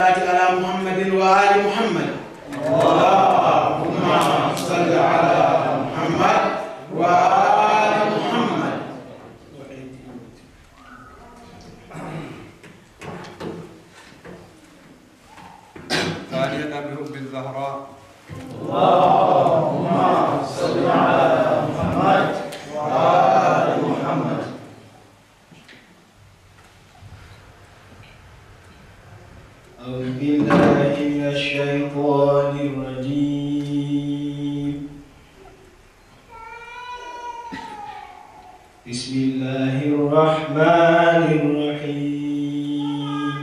على محمد وآل محمد. اللهم صل على محمد وآل محمد. ثانية بحب الزهراء. اللهم صل على محمد وآل محمد. أعوذ بالله من الشيطان الرجيم. بسم الله الرحمن الرحيم.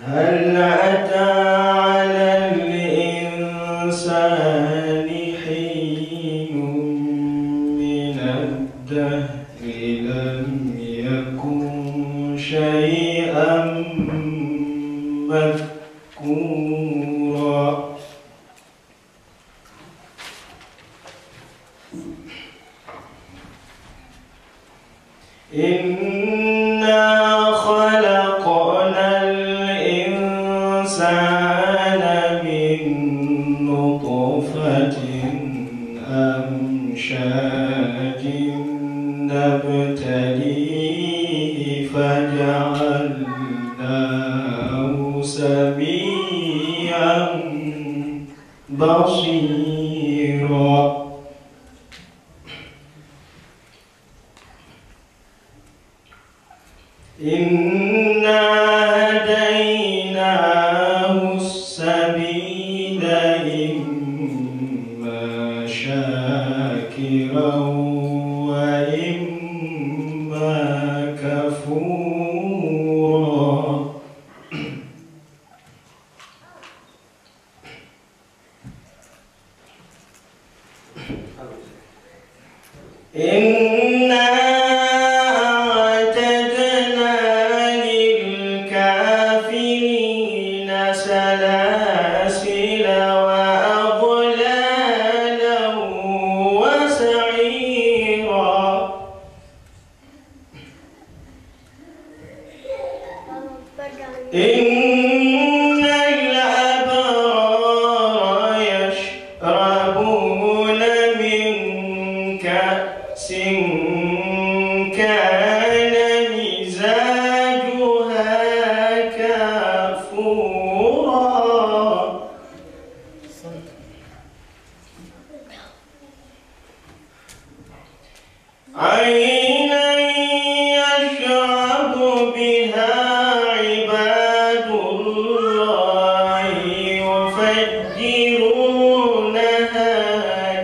هل أتى على الإنسان حين من الدهر لم يكن شيئا مذكورا. إنا خلقنا الإنسان من نطفة أمشاج نبتليه فجعلناه سميعا بصيرا. إنا هديناه السبيل إما شاكرا وإما كفورا. إنا أعتدنا للكافرين سلاسل وأغلالا وسعيرا. إن الأبرار يشربون من كأس كان مزاجها كافورا. عينا يشرب بها عباد الله يفجرونها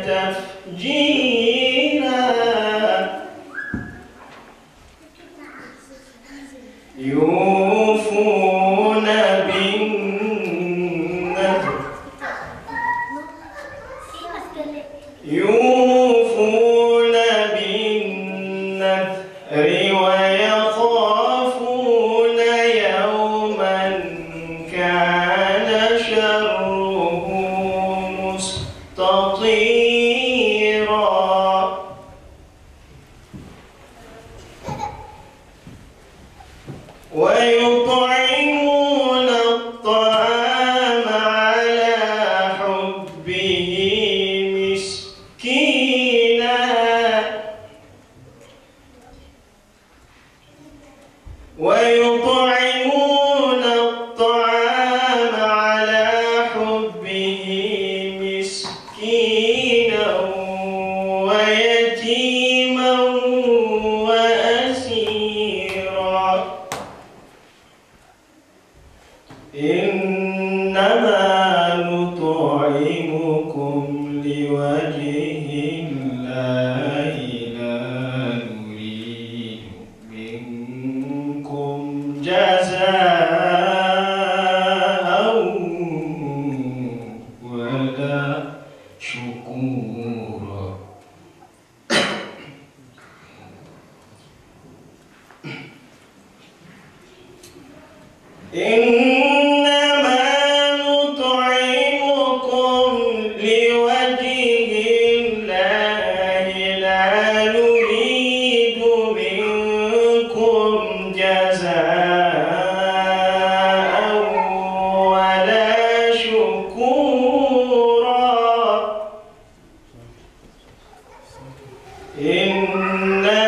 تفجيرا. يوفون بالنذر ويخافون يوما كان شره مستطيرا. ويطعمون الطعام على حبه مسكينا ويطعمون الطعام على حبه مسكينا ويتيما وأسيرا. إنما نطعمكم لوجه الله لا نريد منكم جزاء ولا شكورا. إنما نطعمكم لوجه الله نريد منكم جزاء ولا شكورا إنا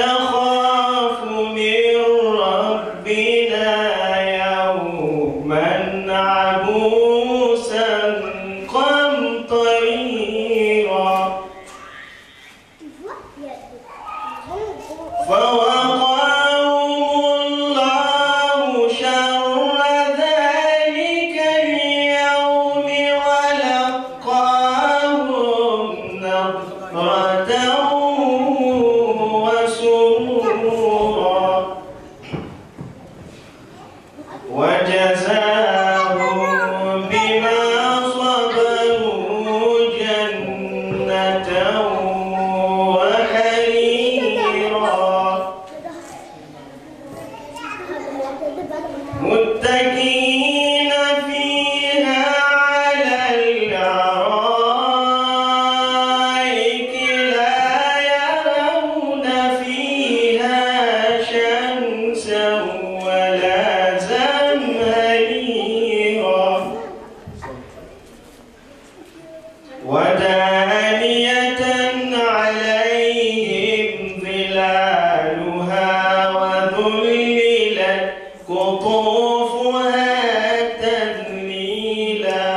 نخاف من ربنا يوما عبوسا قمطريرا فوقاهم الله شر ذلك اليوم ولقاهم نضرة وسرورا وجزاهم بما صبروا جنة وحريرا متكئين فيها على الأرائك لا يرون فيها شمسا ولا زمهريرا ودانية عليهم ظلالها وذللت قطوفها تذليلا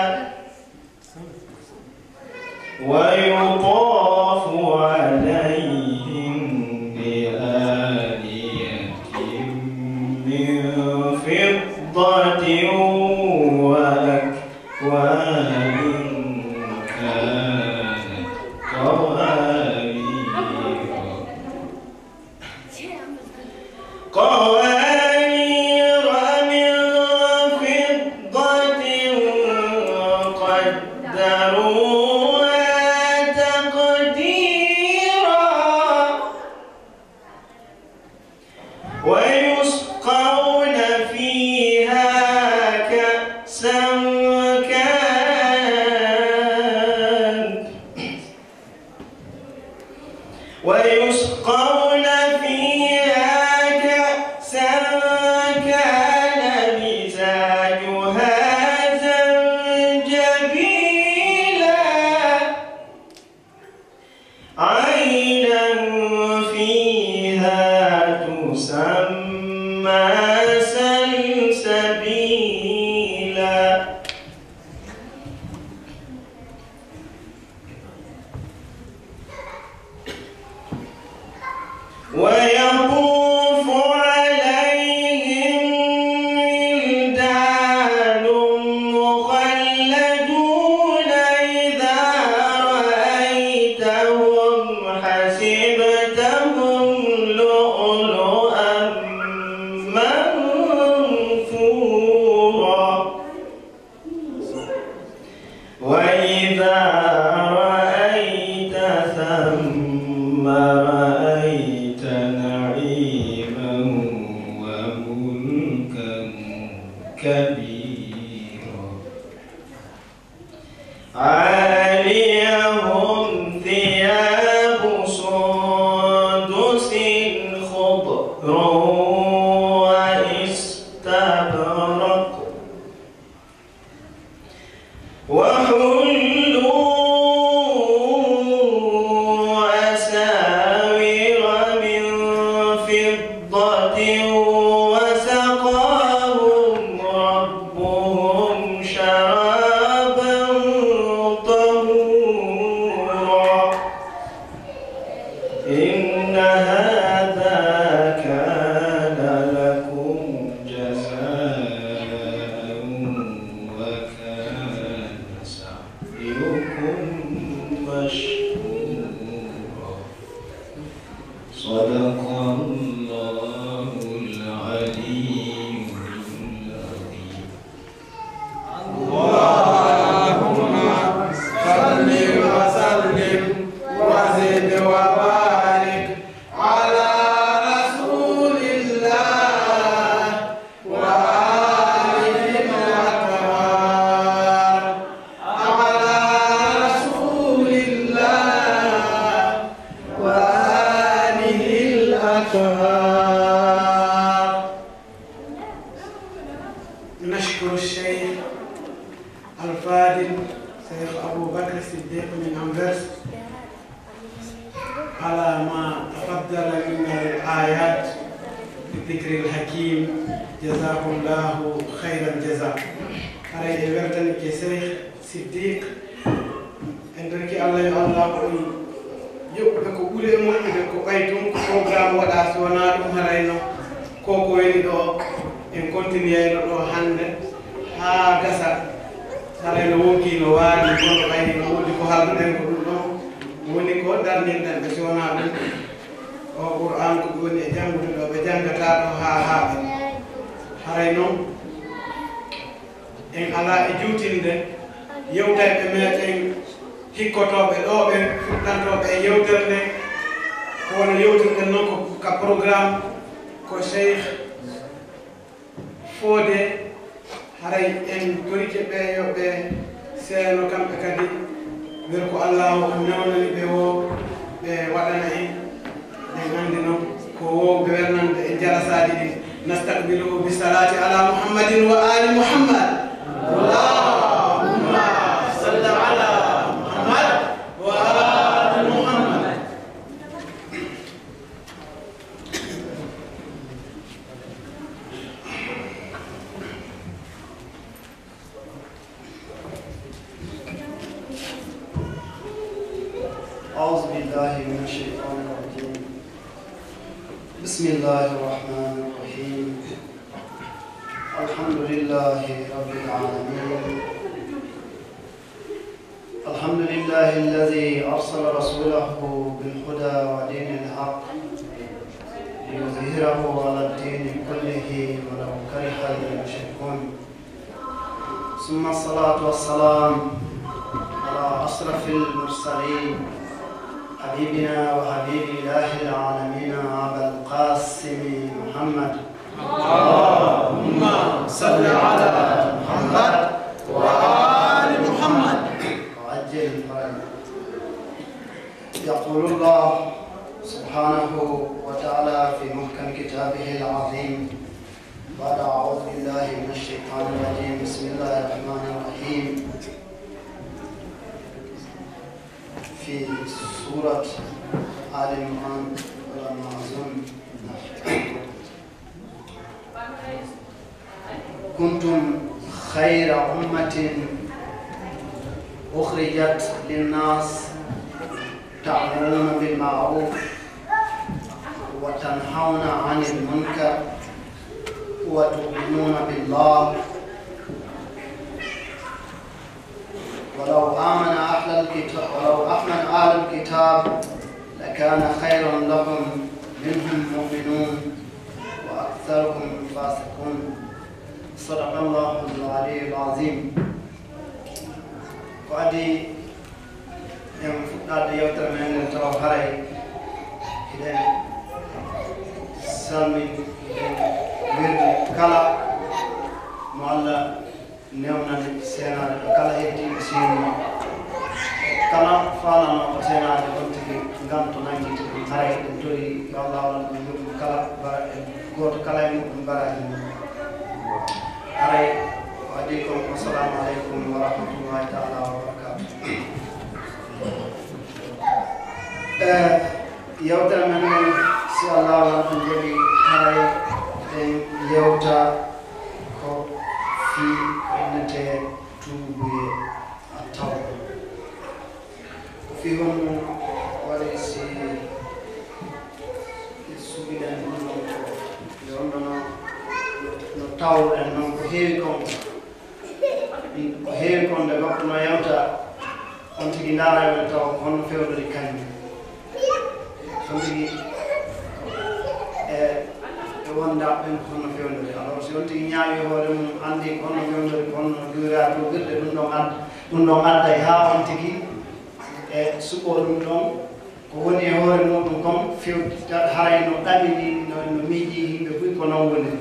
ويطاف عليهم بآنية من فضة وأكواب كانت قوارير من فضة قدروها تقديرا ويسقون فيها كأسا كان مزاجها زنجبيلا عينا فيها تسمى سلسبيلا ويطوف عليهم ولدان مخلدون إذا رأيتهم حسبتهم لؤلؤا منثورا وإذا رأيت ثم رأيت نعيما وملكا كبيرا عاليهم ثياب سندس خضر واستبرق وحلوا أساور من فضة وسقاهم ربهم شرابا طهورا إن هذا كان لكم جزاء وكان سعيكم مشكورا صدق الله العلي العظيم. اللهم صل وسلم وزد وبارك على رسول الله وآله الأطهار على رسول الله وآله على ما تفضل من الآيات بذكر الحكيم جزاه الله خير الجزاء. أري ورتني كشيخ صديق عندك الله يا الله يوبك بولي موجود كوبايتون كبرام ولا سونا مهرينو كوكو ويدو إن كنتني يلو هند ها كسر سالي لوكي لوادي كون بايني لوادي كهال بدن كلهم وني كودار نيندن بسونا دم أو قرآن كوني جانغ دو بجانغ كتارو ها هرينو إن الله يجوتين ده يوتاي بمتين hikkotoɓe ɗo ɓe fuɗɗantoɓe e yewtere kono yewtere noon ko ka programme ko cheikh Fodé haray en gorike ɓe yoɓe seeno kamɓe kadi wer ko Allah newnani ɓe o ɓe waɗana en en andi noon ko wowɓe wernande e jalasaji ɗi nastaqbilu bi salati ala muhammadin wa ali muhammad allahumma salli ala أعوذ بالله من الشيطان الرجيم. بسم الله الرحمن الرحيم. الحمد لله رب العالمين. الحمد لله الذي أرسل رسوله بالهدى ودين الحق ليظهره على الدين كله ولو كره المشركون. ثم الصلاة والسلام على أشرف المرسلين حبيبنا وحبيب إله العالمين أبا القاسم محمد. اللهم صل على محمد وآل محمد وعجل الفرج. يقول الله سبحانه وتعالى في محكم كتابه العظيم بعد أعوذ بالله من الشيطان الرجيم بسم الله الرحمن الرحيم في سورة آل عمران ولما أظن كنتم خير أمة أخرجت للناس تأمرون بالمعروف وتنهون عن المنكر وتؤمنون بالله ولو آمن أهل الكتاب لكان خيرا لهم منهم مؤمنون وأكثرهم فاسقون. صدق الله العلي العظيم. وأدي يوم فقط يوتر من التوهري إذا سلمي ورد كلا معلا نيونا سينا كلا هدي سينا كلا فانا ما سينا دكتي غام تناجي هاي دكتوري الله الله كلا غوت كلا يمكن براهي هاي وعليكم السلام عليكم ورحمة الله تعالى وبركاته. يوتا من سي الله ونجري هاي يوتا كو في نتي توبي أتاو فيهم وليسي سبيلا يوندنا نتاو أنهم هيكم لبقنا يوتا أنت جنارا يوتا هون فيو دريكان فنتي wonda ben hono fewndere alors si wonti ñaawi hoore mum andi hono fewndere hono dura to gurde ɗum ɗon adda ha on tigi e suɓo ɗum ɗon ko woni e hoore muɗum kom few haray no ɗaɓini no miiji yimɓe fuy ko non woni